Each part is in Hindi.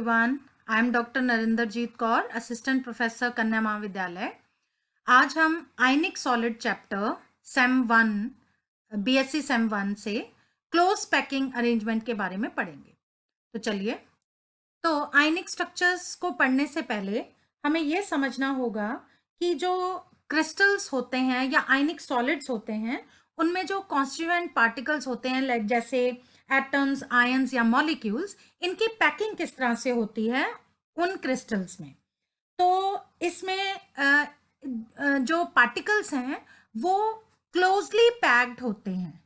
everyone. I am Dr. Narinderjeet Kaur, Assistant Professor कन्या महाविद्यालय। आज हम आयनिक solid chapter same 1 BSc same 1 से क्लोज पैकिंग अरेंजमेंट के बारे में पढ़ेंगे। तो चलिए, तो आयनिक स्ट्रक्चर्स को पढ़ने से पहले हमें यह समझना होगा कि जो क्रिस्टल्स होते हैं या आयनिक सॉलिड्स होते हैं उनमें जो कॉन्स्टिट्यूएंट पार्टिकल्स होते हैं लाइक जैसे एटम्स, आयंस या मॉलिक्यूल्स, इनकी पैकिंग किस तरह से होती है उन क्रिस्टल्स में। तो इसमें जो पार्टिकल्स हैं वो क्लोजली पैक्ड होते हैं।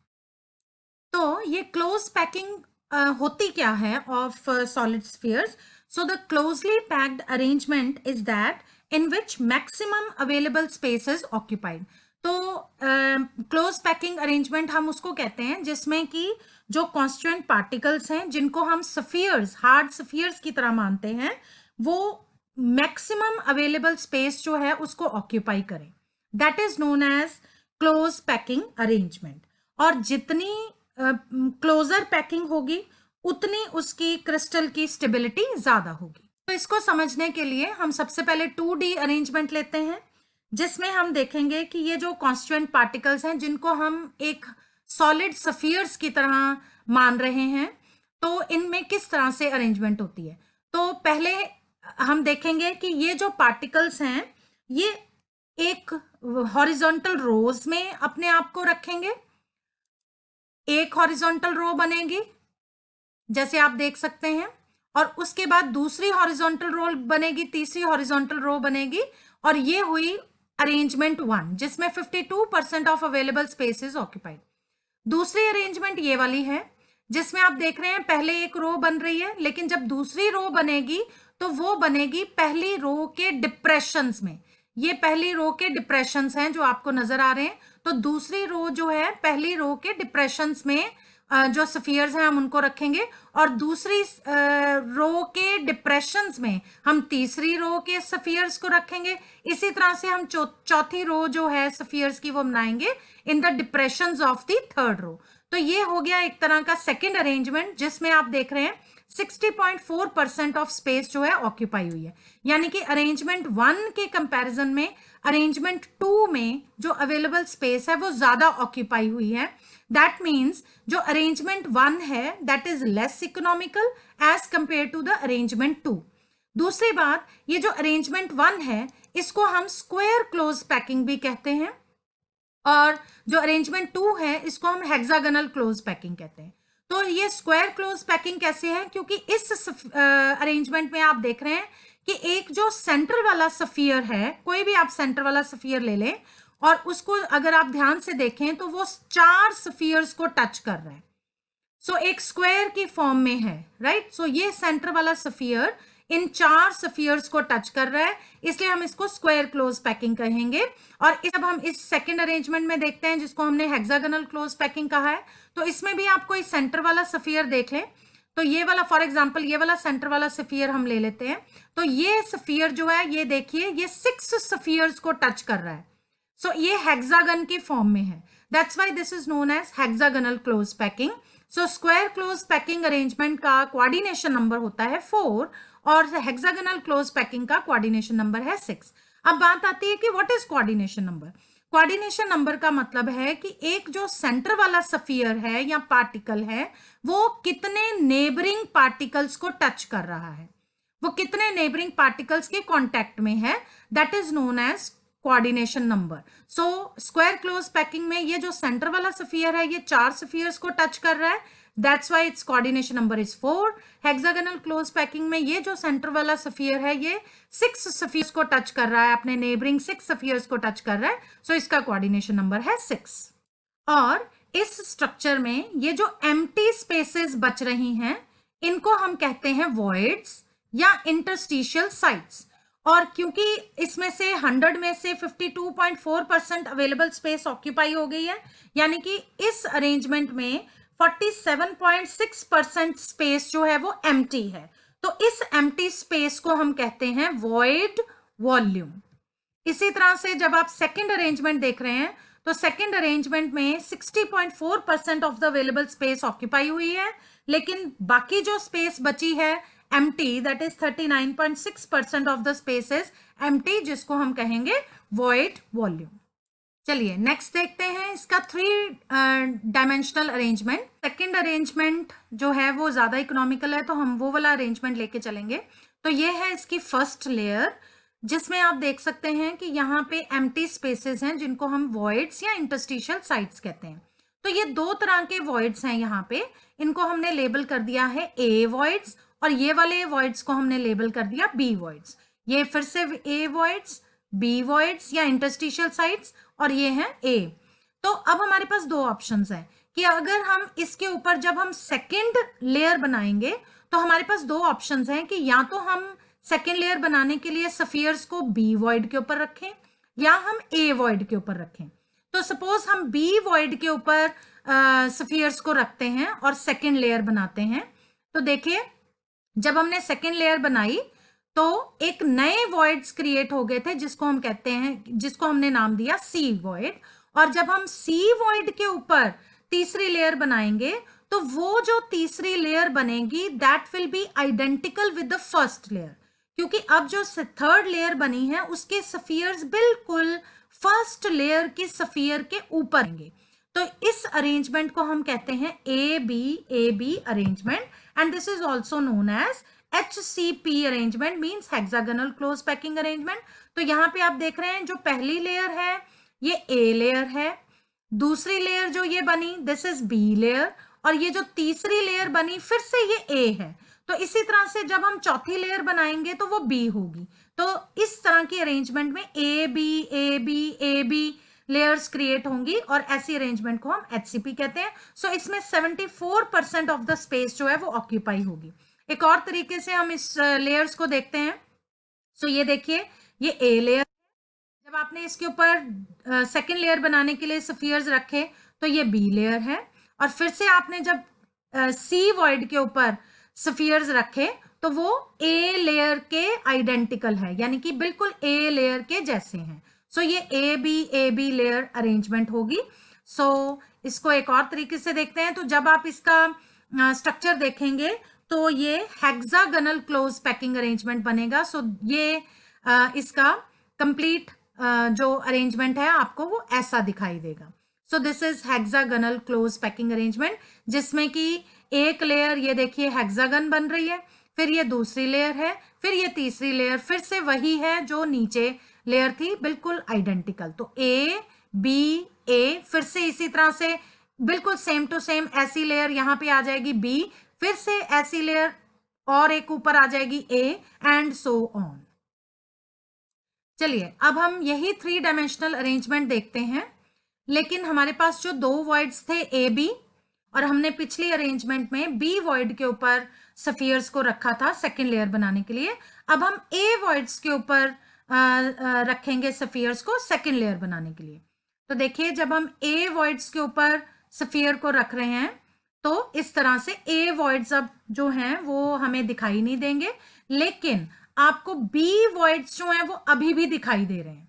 तो ये क्लोज पैकिंग होती क्या है of solid spheres? So the closely packed arrangement is that in which maximum available space is occupied। तो क्लोज पैकिंग अरेंजमेंट हम उसको कहते हैं जिसमें कि जो कॉन्स्टिट्यूएंट पार्टिकल्स हैं जिनको हम सफियर्स, हार्ड सफियर्स की तरह मानते हैं, वो मैक्सिमम अवेलेबल स्पेस जो है उसको ऑक्यूपाई करें। That is known as close packing arrangement. और जितनी क्लोजर पैकिंग होगी उतनी उसकी क्रिस्टल की स्टेबिलिटी ज्यादा होगी। तो इसको समझने के लिए हम सबसे पहले 2D अरेंजमेंट लेते हैं जिसमें हम देखेंगे कि ये जो कॉन्स्टिट्यूएंट पार्टिकल्स हैं जिनको हम एक सॉलिड सफियर्स की तरह मान रहे हैं, तो इनमें किस तरह से अरेंजमेंट होती है। तो पहले हम देखेंगे कि ये जो पार्टिकल्स हैं ये एक हॉरिजॉन्टल रोज में अपने आप को रखेंगे। एक हॉरिजॉन्टल रो बनेगी जैसे आप देख सकते हैं, और उसके बाद दूसरी हॉरिजॉन्टल रो बनेगी, तीसरी हॉरिजॉन्टल रो बनेगी, और ये हुई अरेंजमेंट 1 जिसमें 52% of available space is occupied. दूसरी अरेंजमेंट ये वाली है जिसमें आप देख रहे हैं पहले एक रो बन रही है, लेकिन जब दूसरी रो बनेगी तो वो बनेगी पहली रो के डिप्रेशंस में। ये पहली रो के डिप्रेशंस हैं जो आपको नजर आ रहे हैं। तो दूसरी रो जो है पहली रो के डिप्रेशंस में जो सफियर्स हैं हम उनको रखेंगे, और दूसरी रो के डिप्रेशंस में हम तीसरी रो के सफियर्स को रखेंगे। इसी तरह से हम चौथी रो जो है सफियर्स की वो बनाएंगे in the depressions of the third row. तो ये हो गया एक तरह का सेकंड अरेंजमेंट जिसमें आप देख रहे हैं 60.4% ऑफ स्पेस जो है ऑक्यूपाई हुई है। यानी कि अरेंजमेंट 1 के कंपैरिजन में अरेंजमेंट 2 में जो अवेलेबल स्पेस है वो ज्यादा ऑक्यूपाई हुई है। दैट मीन्स जो अरेंजमेंट 1 है that is less economical as compare to the arrangement 2। दूसरी बात, ये जो अरेंजमेंट 1 है इसको हम स्क्वायर क्लोज पैकिंग भी कहते हैं, और जो अरेंजमेंट 2 है इसको हम हेक्सागोनल क्लोज पैकिंग कहते हैं। तो ये स्क्वायर क्लोज पैकिंग कैसे है? क्योंकि इस अरेंजमेंट में आप देख रहे हैं कि एक जो सेंटर वाला सफियर है, कोई भी आप सेंटर वाला सफियर ले लें और उसको अगर आप ध्यान से देखें तो वो 4 सफियर्स को टच कर रहा है। सो एक स्क्वायर की फॉर्म में है, राइट। सो ये सेंटर वाला सफियर इन 4 सफियर्स को टच कर रहा है, इसलिए हम इसको स्क्वायर क्लोज पैकिंग कहेंगे। और अब हम इस सेकंड अरेंजमेंट में देखते हैं जिसको हमने हेक्सागोनल क्लोज पैकिंग कहा है। तो इसमें भी आप कोई सेंटर वाला सफियर देख लें, तो ये वाला फॉर एग्जांपल ये वाला सेंटर वाला सफियर हम ले लेते हैं। तो ये सफियर जो है ये देखिए ये 6 सफियर्स को टच कर रहा है। सो ये हेक्सागन की फॉर्म में है, that's why this is known as hexagonal close packing. So square close packing arrangement का कोऑर्डिनेशन नंबर होता है 4 और हेक्सागोनल क्लोज पैकिंग का कोऑर्डिनेशन नंबर है 6। अब बात आती है कि what is coordination number. Coordination number का मतलब है कि एक जो सेंटर वाला सफियर है या पार्टिकल है वो कितने नेबरिंग पार्टिकल्स को टच कर रहा है, वो कितने नेबरिंग पार्टिकल्स के कांटेक्ट में है, that is known as coordination number. So square close packing में ये जो सेंटर वाला सफियर है ये 4 सफियर्स को टच कर रहा है, that's why it's coordination number is 4। Hexagonal close packing में ये जो सेंटर वाला सफियर है ये 6 सफियर्स को टच कर रहा है, अपने नेबरिंग 6 सफियर्स को टच कर रहा है, सो इसका कोऑर्डिनेशन नंबर है 6। और इस स्ट्रक्चर में ये जो एम्प्टी स्पेसेस बच रही हैं इनको हम कहते हैं वॉइड्स या इंटरस्टिशियल साइट्स। और क्योंकि इसमें से 100 में से 52.4% अवेलेबल स्पेस ऑक्यूपाई हो गई है, यानी कि इस अरेंजमेंट में 47.6% स्पेस जो है वो एम्प्टी है। तो इस एम्प्टी स्पेस को हम कहते हैं वॉइड वॉल्यूम। इसी तरह से जब आप सेकंड अरेंजमेंट देख रहे हैं तो सेकंड अरेंजमेंट में 60.4% of the available space occupy हुई है, लेकिन बाकी जो स्पेस बची है empty, that is 39.6% of the space is empty, जिसको हम कहेंगे वॉइड वॉल्यूम। चलिए नेक्स्ट देखते हैं इसका 3 डायमेंशनल अरेंजमेंट। सेकंड अरेंजमेंट जो है वो ज्यादा इकोनॉमिकल है, तो हम वो वाला अरेंजमेंट लेके चलेंगे। तो ये है इसकी फर्स्ट लेयर, जिसमें आप देख सकते हैं कि यहाँ पे एम्प्टी स्पेसेस हैं जिनको हम वॉइड्स या इंटरस्टिशियल साइट्स कहते हैं। तो ये दो तरह के वॉइड्स हैं यहाँ पे, इनको हमने लेबल कर दिया है ए वॉइड्स, और ये वाले वॉइड्स को हमने लेबल कर दिया बी वॉइड्स। ये फिर से ए वॉइड्स, बी वॉइड्स या इंटरस्टिशियल साइट्स, और ये है ए। तो अब हमारे पास दो ऑप्शंस हैं कि अगर हम इसके ऊपर जब हम सेकेंड लेयर बनाएंगे तो हमारे पास दो ऑप्शंस हैं कि या तो हम सेकेंड लेयर बनाने के लिए सफियर्स को बी वॉइड के ऊपर रखें या हम ए वॉइड के ऊपर रखें। तो सपोज हम बी वॉइड के ऊपर सफियर्स को रखते हैं और सेकेंड लेयर बनाते हैं। तो देखिए जब हमने सेकेंड लेयर बनाई तो एक नए वॉइड्स क्रिएट हो गए थे जिसको हम कहते हैं, जिसको हमने नाम दिया सी वॉइड। और जब हम सी वॉइड के ऊपर तीसरी लेयर बनाएंगे तो वो जो तीसरी लेयर बनेगी that will be identical with the first layer, क्योंकि अब जो थर्ड लेयर बनी है उसके सफियर्स बिल्कुल फर्स्ट लेयर के सफियर के ऊपर होंगे। तो इस अरेंजमेंट को हम कहते हैं A B arrangement, and this is also known as HCP arrangement, means hexagonal close packing arrangement. तो यहाँ पे आप देख रहे हैं जो पहली लेयर है ये ए लेयर है, दूसरी लेयर जो ये बनी दिस इज बी लेयर, और ये जो तीसरी लेयर बनी फिर से ये ए है। तो इसी तरह से जब हम चौथी लेयर बनाएंगे तो वो बी होगी। तो इस तरह की अरेंजमेंट में ए बी लेयर्स क्रिएट होंगी, और ऐसी अरेंजमेंट को हम HCP कहते हैं। सो इसमें 74% ऑफ द स्पेस जो है वो ऑक्यूपाई होगी। एक और तरीके से हम इस लेयर्स को देखते हैं। सो ये देखिए ये ए लेयर, जब आपने इसके ऊपर सेकेंड लेयर बनाने के लिए सफियर्स रखे तो ये बी लेयर है, और फिर से आपने जब सी वॉइड के ऊपर सफियर्स रखे तो वो ए लेयर के आइडेंटिकल है, यानी कि बिल्कुल ए लेयर के जैसे हैं। सो ये ए बी लेयर अरेंजमेंट होगी। सो इसको एक और तरीके से देखते हैं। तो जब आप इसका स्ट्रक्चर देखेंगे तो ये हेक्सागोनल क्लोज पैकिंग अरेंजमेंट बनेगा। सो ये इसका कंप्लीट जो अरेंजमेंट है आपको वो ऐसा दिखाई देगा। सो this is hexagonal close packing arrangement, जिसमें कि एक लेयर ये देखिए हेक्सागन बन रही है, फिर ये दूसरी लेयर है, फिर ये तीसरी लेयर फिर से वही है जो नीचे लेयर थी, बिल्कुल आइडेंटिकल। तो ए बी ए, फिर से इसी तरह से बिल्कुल सेम टू सेम ऐसी लेयर यहाँ पे आ जाएगी बी, फिर से ऐसी लेयर और एक ऊपर आ जाएगी ए, एंड सो ऑन। चलिए अब हम यही 3 डायमेंशनल अरेंजमेंट देखते हैं, लेकिन हमारे पास जो दो वॉइड्स थे ए बी, और हमने पिछली अरेंजमेंट में बी वॉइड के ऊपर सफियर्स को रखा था सेकेंड लेयर बनाने के लिए। अब हम ए वॉइड्स के ऊपर रखेंगे सफियर्स को सेकेंड लेयर बनाने के लिए। तो देखिए जब हम ए वॉइड्स के ऊपर सफियर को रख रहे हैं तो इस तरह से ए वॉइड्स अब जो हैं वो हमें दिखाई नहीं देंगे, लेकिन आपको बी वॉइड्स जो हैं वो अभी भी दिखाई दे रहे हैं,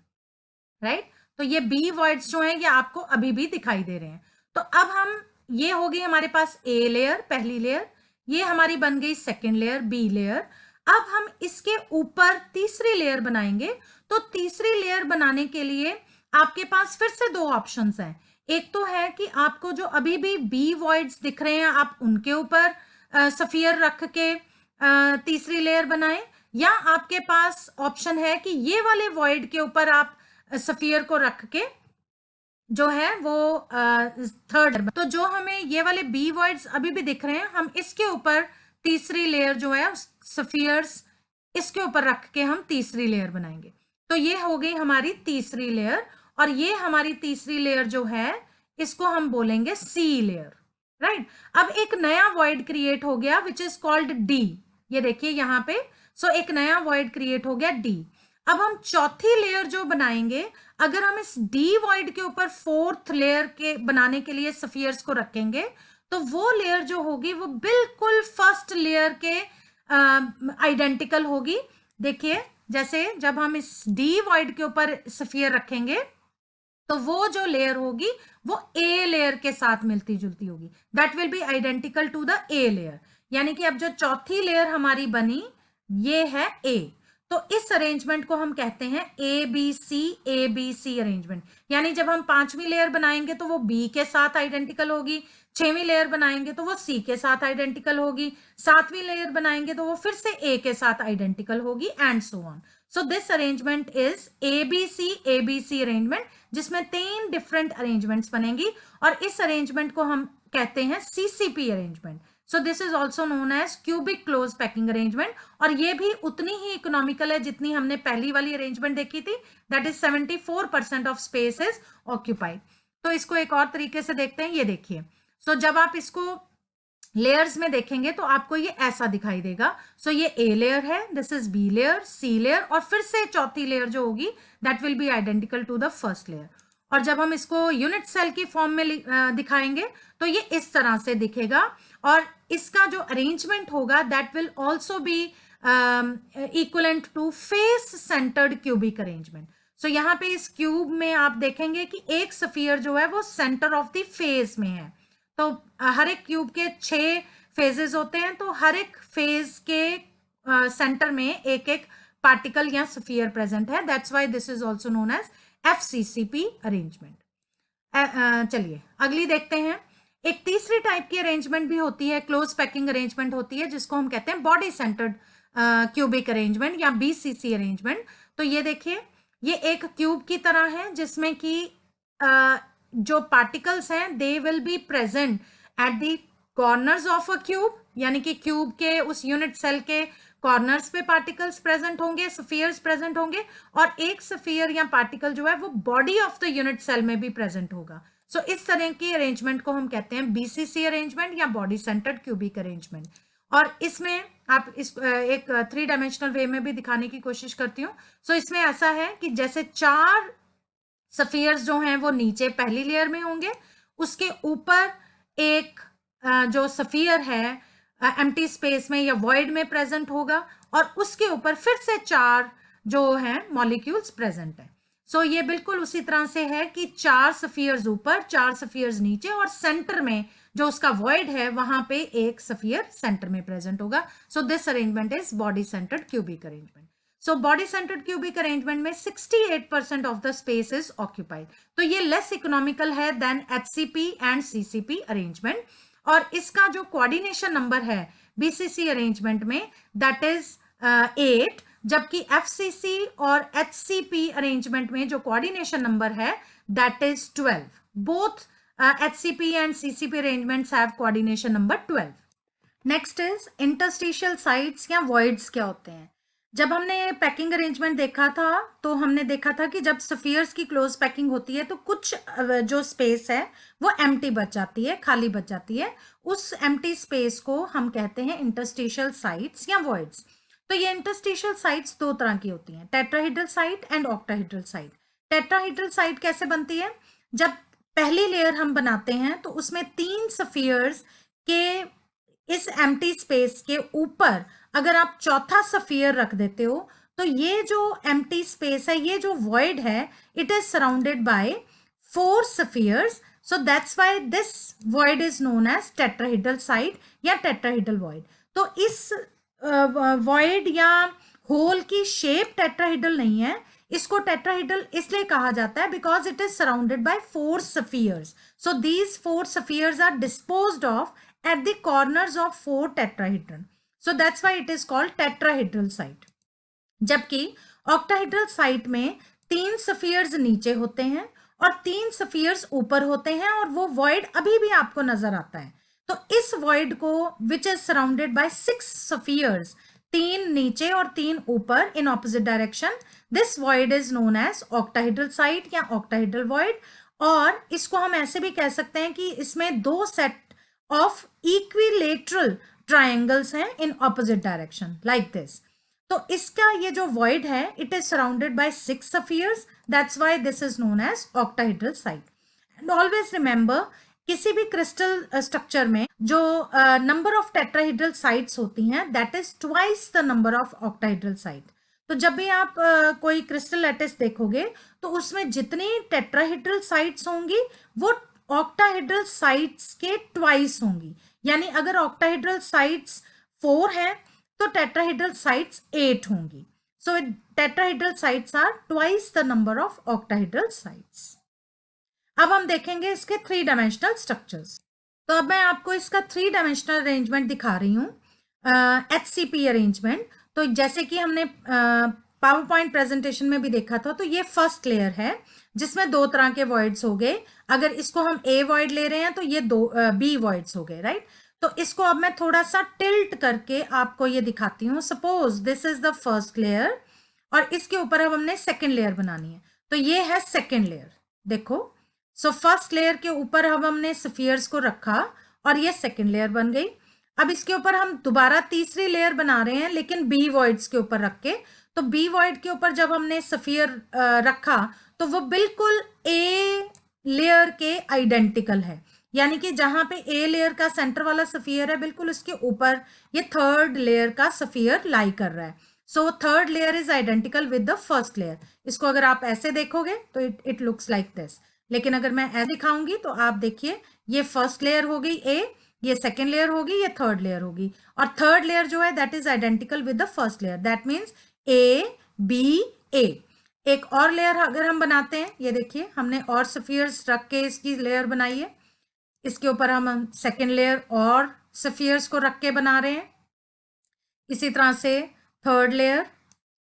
राइट। तो ये बी वॉइड्स जो हैं ये आपको अभी भी दिखाई दे रहे हैं। तो अब हम, ये होगी हमारे पास ए लेयर पहली लेयर, ये हमारी बन गई सेकेंड लेयर बी लेयर। अब हम इसके ऊपर तीसरी लेयर बनाएंगे। तो तीसरी लेयर बनाने के लिए आपके पास फिर से दो ऑप्शंस हैं। एक तो है कि आपको जो अभी भी बी वॉइड्स दिख रहे हैं आप उनके ऊपर सफियर रख के तीसरी लेयर बनाएं, या आपके पास ऑप्शन है कि ये वाले वॉइड के ऊपर आप सफियर को रख के जो है वो थर्ड। तो जो हमें ये वाले बी वॉइड्स अभी भी दिख रहे हैं, हम इसके ऊपर तीसरी लेयर जो है सफियर्स इसके ऊपर रख के हम तीसरी लेयर बनाएंगे। तो ये हो गई हमारी तीसरी लेयर, और ये हमारी तीसरी लेयर जो है इसको हम बोलेंगे सी लेयर, राइट। अब एक नया वॉइड क्रिएट हो गया विच इज कॉल्ड डी, ये देखिए यहाँ पे। सो एक नया वॉइड क्रिएट हो गया डी। अब हम चौथी लेयर जो बनाएंगे, अगर हम इस डी वॉइड के ऊपर फोर्थ लेयर के बनाने के लिए सफियर्स को रखेंगे तो वो लेयर जो होगी वो बिल्कुल फर्स्ट लेयर के आइडेंटिकल होगी। देखिए जैसे जब हम इस डी वॉइड के ऊपर सफियर रखेंगे तो वो जो लेयर होगी वो ए लेयर के साथ मिलती जुलती होगी, that will be identical to the A layer. यानी कि अब जो चौथी लेयर हमारी बनी ये है ए। तो इस अरेंजमेंट को हम कहते हैं ए बी सी अरेंजमेंट। यानी जब हम पांचवी लेयर बनाएंगे तो वो बी के साथ आइडेंटिकल होगी, छठवीं लेयर बनाएंगे तो वो सी के साथ आइडेंटिकल होगी, सातवीं लेयर बनाएंगे तो वो फिर से ए के साथ आइडेंटिकल होगी, and so on. So this arrangement is ABC arrangement, जिसमें 3 डिफरेंट अरेंजमेंट्स बनेंगी, और इस अरेंजमेंट को हम कहते हैं CCP arrangement. So this is also known as cubic close packing arrangement, और ये भी उतनी ही इकोनॉमिकल है जितनी हमने पहली वाली अरेंजमेंट देखी थी, that is 74% of space is occupied. तो इसको एक और तरीके से देखते हैं, ये देखिए। सो जब आप इसको लेयर्स में देखेंगे तो आपको ये ऐसा दिखाई देगा। सो ये ए लेयर है, this is B layer, C layer, और फिर से चौथी लेयर जो होगी that will be identical to the first layer. और जब हम इसको यूनिट सेल की फॉर्म में दिखाएंगे तो ये इस तरह से दिखेगा, और इसका जो अरेंजमेंट होगा that will also be equivalent to face centred cubic arrangement. So यहाँ पे इस क्यूब में आप देखेंगे कि एक स्फीयर जो है वो सेंटर ऑफ द फेज में है। तो हर एक क्यूब के 6 फेजेस होते हैं, तो हर एक फेज के सेंटर में एक एक पार्टिकल या स्फीयर प्रेजेंट है, that's why this is also known as FCCP arrangement. चलिए अगली देखते हैं। एक तीसरी टाइप की अरेंजमेंट भी होती है, क्लोज पैकिंग अरेंजमेंट होती है, जिसको हम कहते हैं बॉडी सेंटर्ड क्यूबिक अरेंजमेंट या बीसीसी अरेंजमेंट। तो ये देखिए, ये एक क्यूब की तरह है जिसमें कि जो पार्टिकल्स हैं they will be present at the corners of a cube, यानी कि क्यूब के उस यूनिट सेल के कॉर्नर्स पे पार्टिकल्स प्रेजेंट होंगे, स्फीयर्स प्रेजेंट होंगे, और एक स्फीयर या पार्टिकल जो है वो body of the unit cell में भी प्रेजेंट होगा। सो इस तरह की अरेंजमेंट को हम कहते हैं बीसीसी अरेंजमेंट या बॉडी सेंटर्ड क्यूबिक अरेंजमेंट। और इसमें आप इस एक 3 डायमेंशनल वे में भी दिखाने की कोशिश करती हूँ। सो इसमें ऐसा है कि जैसे 4 स्फीयर्स जो हैं वो नीचे पहली लेयर में होंगे, उसके ऊपर एक जो स्फीयर है एम्प्टी स्पेस में या वॉइड में प्रेजेंट होगा, और उसके ऊपर फिर से 4 जो हैं मॉलिक्यूल्स प्रेजेंट है। सो ये बिल्कुल उसी तरह से है कि 4 स्फीयर्स ऊपर, 4 स्फीयर्स नीचे, और सेंटर में जो उसका वॉइड है वहां पे एक स्फीयर सेंटर में प्रेजेंट होगा। So this arrangement is body centred cubic arrangement. So body centred cubic arrangement में 68% of the space is occupied. तो ये लेस इकोनॉमिकल है then HCP and CCP arrangement, और इसका जो कोऑर्डिनेशन नंबर है बीसीसी अरेंजमेंट में दैट इज 8, जबकि एफसीसी और एचसीपी अरेंजमेंट में जो कोऑर्डिनेशन नंबर है that is 12। Both HCP and CCP arrangements have coordination number 12। Next is interstitial sites या वॉइड्स क्या होते हैं। जब हमने पैकिंग अरेंजमेंट देखा था तो हमने देखा था कि जब स्फीयर्स की क्लोज पैकिंग होती है तो कुछ जो स्पेस है वो एम्प्टी बच जाती है, खाली बच जाती है। उस एम्प्टी स्पेस को हम कहते हैं इंटरस्टिशियल साइट्स या वॉइड्स। तो ये इंटरस्टिशियल साइट्स 2 तरह की होती हैं, tetrahedral site and octahedral site. Tetrahedral site कैसे बनती है? जब पहली लेयर हम बनाते हैं तो उसमें 3 स्फीयर्स के इस एम्प्टी स्पेस के ऊपर अगर आप चौथा स्फीयर रख देते हो तो ये जो एम्प्टी स्पेस है, ये जो वॉइड है, it is surrounded by 4 spheres. So that's why this void is known as tetrahedral site या टेट्राहेड्रल वॉइड। तो इस वॉइड या होल की शेप टेट्राहेड्रल नहीं है, इसको टेट्राहेड्रल इसलिए कहा जाता है because it is surrounded by 4 spheres. So these 4 spheres are disposed of at the corners of 4 tetrahedron. So that's why it is called tetrahedral site. जबकि octahedral site में 3 स्फीयर्स नीचे होते हैं और 3 स्फीयर्स ऊपर होते हैं, और वो void अभी भी आपको नजर आता है। तो इस void को which is surrounded by 6 spheres, 3 नीचे और 3 ऊपर in opposite direction, this void is known as octahedral site या octahedral void। और इसको हम ऐसे भी कह सकते हैं कि इसमें 2 सेट of equilateral triangles हैं in opposite direction like this। तो इसका ये जो void है it is surrounded by 6 spheres, that's why this is known as octahedral site। and always remember किसी भी क्रिस्टल स्ट्रक्चर में जो नंबर ऑफ टेट्राहेड्रल साइट्स होती हैं that is twice the number of octahedral site. तो जब भी आप कोई क्रिस्टल लैटिस देखोगे तो उसमें जितनी टेट्राहेड्रल साइट्स होंगी वो ऑक्टाहेड्रल साइट्स के ट्वाइस होंगी, यानी अगर ऑक्टाहेड्रल साइट्स 4 हैं तो टेट्राहेड्रल साइट्स 8 होंगी. So tetrahedral sites are twice the number of octahedral sites. अब हम देखेंगे इसके 3 डायमेंशनल स्ट्रक्चर्स. तो अब मैं आपको इसका 3 डायमेंशनल अरेंजमेंट दिखा रही हूँ, HCP अरेंजमेंट. तो जैसे कि हमने पावर पॉइंट प्रेजेंटेशन में भी देखा था, तो ये फर्स्ट लेयर है जिसमें 2 तरह के वॉइड्स हो गए. अगर इसको हम A वॉइड ले रहे हैं तो ये 2 B वॉइड्स हो गए, राइट. तो इसको अब मैं थोड़ा सा टिल्ट करके आपको ये दिखाती हूँ. Suppose this is the first layer और इसके ऊपर अब हमने सेकेंड लेयर बनानी है. तो ये है सेकेंड लेयर, देखो. सो फर्स्ट लेयर के ऊपर अब हमने स्फीयर्स को रखा और ये सेकेंड लेयर बन गई. अब इसके ऊपर हम दोबारा तीसरी लेयर बना रहे हैं, लेकिन बी वॉइड्स के ऊपर रख के. तो बी वॉइड के ऊपर जब हमने स्फीयर रखा तो वो बिल्कुल ए लेयर के आइडेंटिकल है. यानी कि जहां पे ए लेयर का सेंटर वाला स्फीयर है, बिल्कुल उसके ऊपर ये थर्ड लेयर का स्फीयर लाई कर रहा है. So third layer is identical with the first layer. इसको अगर आप ऐसे देखोगे तो इट लुक्स लाइक दिस. लेकिन अगर मैं ऐसे दिखाऊंगी तो आप देखिए, ये फर्स्ट लेयर हो गई ए, ये सेकेंड लेयर होगी, ये थर्ड लेयर होगी. और थर्ड लेयर जो है that is identical with the first layer. That means A B A. एक और लेयर अगर हम बनाते हैं, ये देखिए हमने और स्फीयर्स रख के इसकी लेयर बनाई है. इसके ऊपर हम सेकेंड लेयर और स्फीयर्स को रख के बना रहे हैं. इसी तरह से third layer,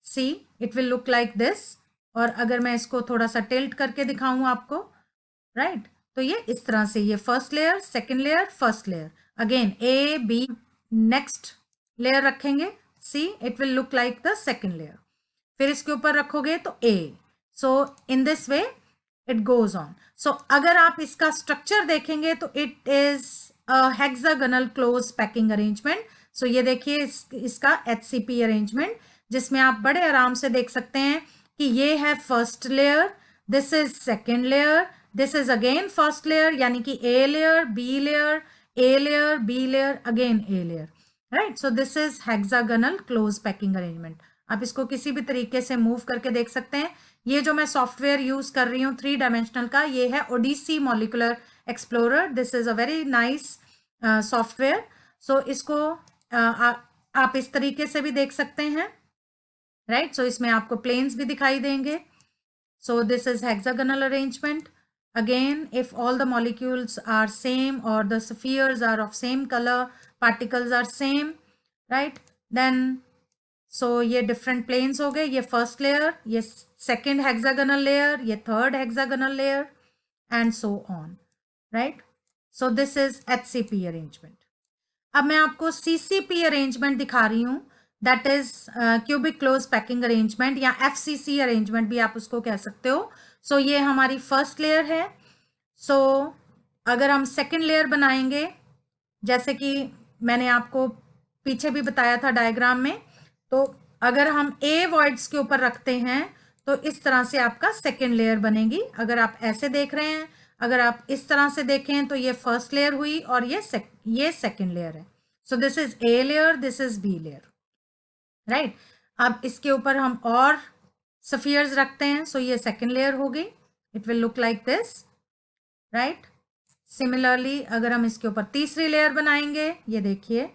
C it will look like this. और अगर मैं इसको थोड़ा सा टिल्ट करके दिखाऊं आपको, राइट, तो ये इस तरह से, ये first layer, second layer, first layer, again A B. Next layer रखेंगे, see it will look like the second layer. फिर इसके ऊपर रखोगे तो A. So in this way it goes on. So अगर आप इसका स्ट्रक्चर देखेंगे तो it is hexagonal close packing arrangement. So ये देखिए इसका HCP अरेंजमेंट, जिसमें आप बड़े आराम से देख सकते हैं कि ये है first layer, this is second layer, this is again first layer, यानी कि A layer, B layer, A layer, B layer, again A layer, right. So this is hexagonal close packing arrangement. आप इसको किसी भी तरीके से मूव करके देख सकते हैं. ये जो मैं सॉफ्टवेयर यूज कर रही हूँ 3 डायमेंशनल का, ये है Odyssey molecular explorer. This is a very nice software. So इसको आप इस तरीके से भी देख सकते हैं, राइट. सो इसमें आपको प्लेन्स भी दिखाई देंगे. सो this is hexagonal arrangement. Again, if all the molecules are same or the spheres are of same color, particles are same, right, then so ये different planes हो गए. ये first layer, ये second hexagonal layer, ये third hexagonal layer, and so on, right. So this is HCP arrangement. अब मैं आपको CCP अरेंजमेंट दिखा रही हूँ, that is cubic close packing arrangement, या FCC अरेंजमेंट भी आप उसको कह सकते हो. सो ये हमारी फर्स्ट लेयर है. सो अगर हम सेकेंड लेयर बनाएंगे, जैसे कि मैंने आपको पीछे भी बताया था डायग्राम में, तो अगर हम ए वॉइड्स के ऊपर रखते हैं तो इस तरह से आपका सेकेंड लेयर बनेगी. अगर आप ऐसे देख रहे हैं, अगर आप इस तरह से देखें तो ये फर्स्ट लेयर हुई और ये सेकेंड लेयर है. So this is A layer, this is B layer, right. अब इसके ऊपर हम और स्फीयर्स रखते हैं, सो ये सेकेंड लेयर हो गई. It will look like this, right. Similarly अगर हम इसके ऊपर तीसरी लेयर बनाएंगे, ये देखिए.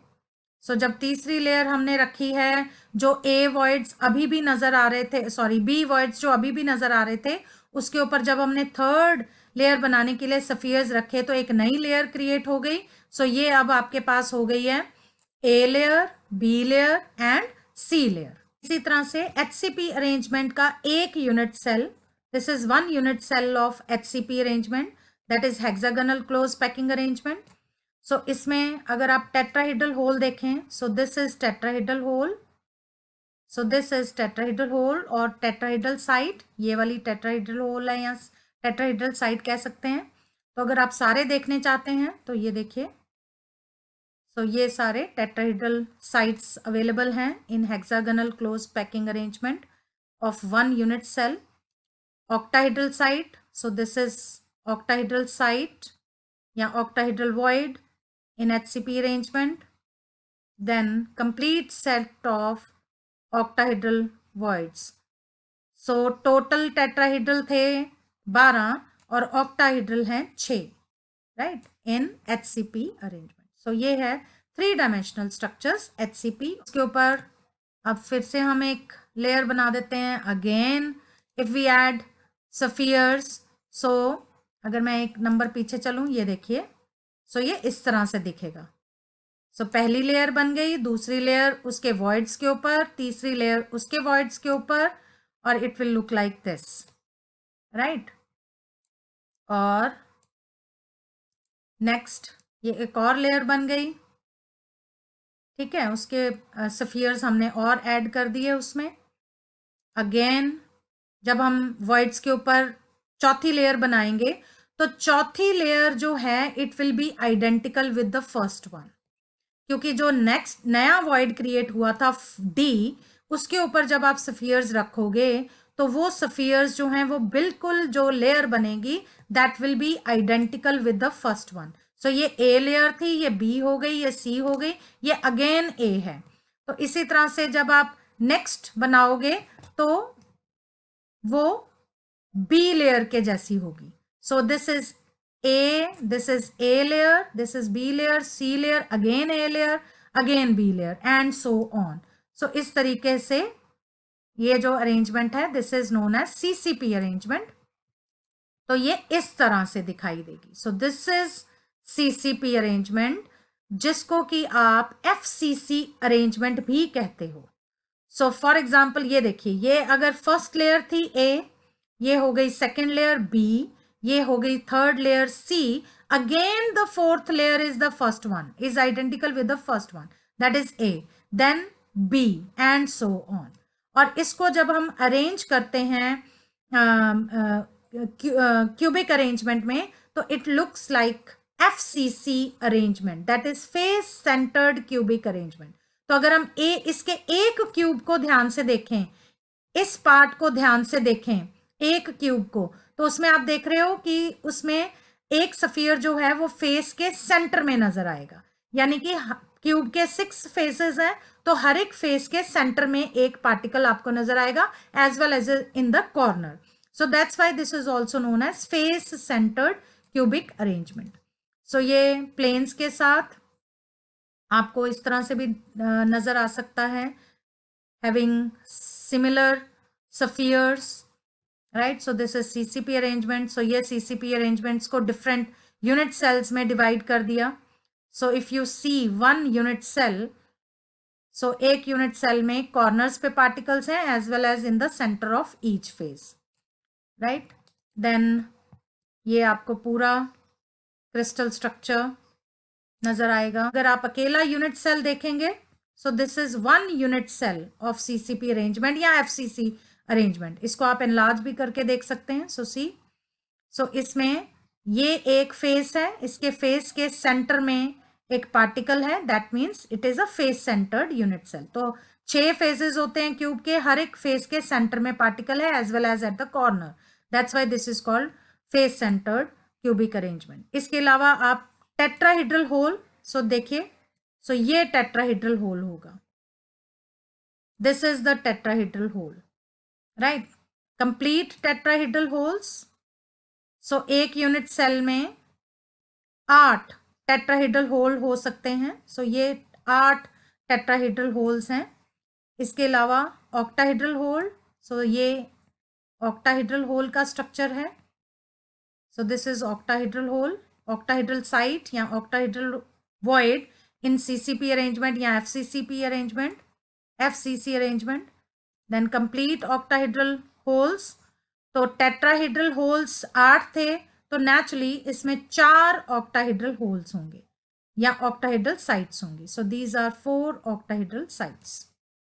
सो जब तीसरी लेयर हमने रखी है, जो ए वॉइड्स अभी भी नजर आ रहे थे, सॉरी बी वॉइड्स जो अभी भी नजर आ रहे थे, उसके ऊपर जब हमने थर्ड लेयर बनाने के लिए स्फीयर्स रखे तो एक नई लेयर क्रिएट हो गई. सो ये अब आपके पास हो गई है A layer, B layer and C layer. इसी तरह से HCP अरेंजमेंट का एक unit cell, this is 1 unit cell of HCP arrangement, that is hexagonal close packing arrangement. So इसमें अगर आप टेट्राहेड्रल होल देखें, so this is tetrahedral hole, so this is tetrahedral hole और टेट्राहेड्रल साइट, ये वाली टेट्राहेड्रल होल है या टेट्राहेड्रल साइट कह सकते हैं. तो अगर आप सारे देखने चाहते हैं तो ये देखिए. सो ये सारे टेट्राहेड्रल साइट्स अवेलेबल हैं in hexagonal close packing arrangement of 1 unit cell. Octahedral site, so this is octahedral site या octahedral void in HCP arrangement. Then complete set of octahedral voids. So total tetrahedral थे 12 और octahedral हैं 6, right, in HCP arrangement. सो ये है 3 डायमेंशनल स्ट्रक्चर्स HCP। उसके ऊपर अब फिर से हम एक लेयर बना देते हैं। Again if we add spheres, सो अगर मैं एक नंबर पीछे चलूं, ये देखिए, सो ये इस तरह से दिखेगा। सो पहली लेयर बन गई, दूसरी लेयर उसके वॉइड्स के ऊपर, तीसरी लेयर उसके वॉइड्स के ऊपर, और it will look like this, right. और नेक्स्ट ये एक और लेयर बन गई, ठीक है, उसके सफियर्स हमने और ऐड कर दिए उसमें। अगेन जब हम वॉइड्स के ऊपर चौथी लेयर बनाएंगे, तो चौथी लेयर जो है it will be identical with the first one, क्योंकि जो नेक्स्ट नया वॉइड क्रिएट हुआ था D, उसके ऊपर जब आप सफियर्स रखोगे तो वो सफियर्स जो हैं वो बिल्कुल जो लेयर बनेगी that will be identical with the first one. So ये A लेयर थी, ये B हो गई, ये C हो गई, ये अगेन A है। तो इसी तरह से जब आप नेक्स्ट बनाओगे तो वो B लेयर के जैसी होगी। सो this is A, this is A layer, this is B layer, C layer, again A layer, again B layer, and so on. So इस तरीके से ये जो अरेंजमेंट है this is known as CCP arrangement. तो ये इस तरह से दिखाई देगी। So this is CCP arrangement, जिसको कि आप FCC अरेंजमेंट भी कहते हो। सो फॉर एग्जाम्पल ये देखिए, ये अगर फर्स्ट लेयर थी A, ये हो गई सेकेंड लेयर B, ये हो गई third layer C, again the fourth layer is the first one, is identical with the first one, that is A, then B, and so on. और इसको जब हम अरेंज करते हैं क्यूबिक अरेंजमेंट में, तो it looks like FCC arrangement, that is face centred cubic arrangement. तो अगर हम इसके एक क्यूब को ध्यान से देखें, इस पार्ट को ध्यान से देखें, एक क्यूब को, तो उसमें आप देख रहे हो कि उसमें एक सफियर जो है वो फेस के सेंटर में नजर आएगा, यानी कि क्यूब के 6 फेसेस हैं, तो हर एक फेस के सेंटर में एक पार्टिकल आपको नजर आएगा, as well as in the corner. So that's why this is also known as face centred cubic arrangement. So ये प्लेन्स के साथ आपको इस तरह से भी नजर आ सकता है, having similar spheres, right. So this is CCP arrangement. So ये CCP अरेंजमेंट्स को डिफरेंट यूनिट सेल्स में डिवाइड कर दिया। So if you see one unit cell, so एक यूनिट सेल में कॉर्नर्स पे पार्टिकल्स हैं as well as in the centre of each face, right. Then ये आपको पूरा क्रिस्टल स्ट्रक्चर नजर आएगा। अगर आप अकेला यूनिट सेल देखेंगे, so this is one unit cell of CCP arrangement या FCC अरेंजमेंट। इसको आप एनलार्ज भी करके देख सकते हैं। सो सी, सो इसमें ये एक फेस है, इसके फेस के सेंटर में एक पार्टिकल है, that means it is a face centred unit cell. तो 6 फेसेस होते हैं क्यूब के, हर एक फेस के सेंटर में पार्टिकल है as well as at the corner, that's why this is called face centred cubic arrangement. इसके अलावा आप टेट्राहेड्रल होल, सो देखिए, सो ये टेट्राहेड्रल होल होगा, this is the tetrahedral hole, right, complete tetrahedral holes. So एक यूनिट सेल में 8 टेट्राहेड्रल होल हो सकते हैं। सो ये 8 टेट्राहेड्रल होल्स हैं। इसके अलावा ऑक्टाहेड्रल होल, सो ये ऑक्टाहेड्रल होल का स्ट्रक्चर है। So this is octahedral hole, octahedral site या octahedral void in CCP arrangement या FCCP arrangement, FCC arrangement. Then complete octahedral holes, तो tetrahedral holes 8 थे, तो naturally इसमें 4 octahedral holes होंगे या octahedral sites होंगी. So these are 4 octahedral sites.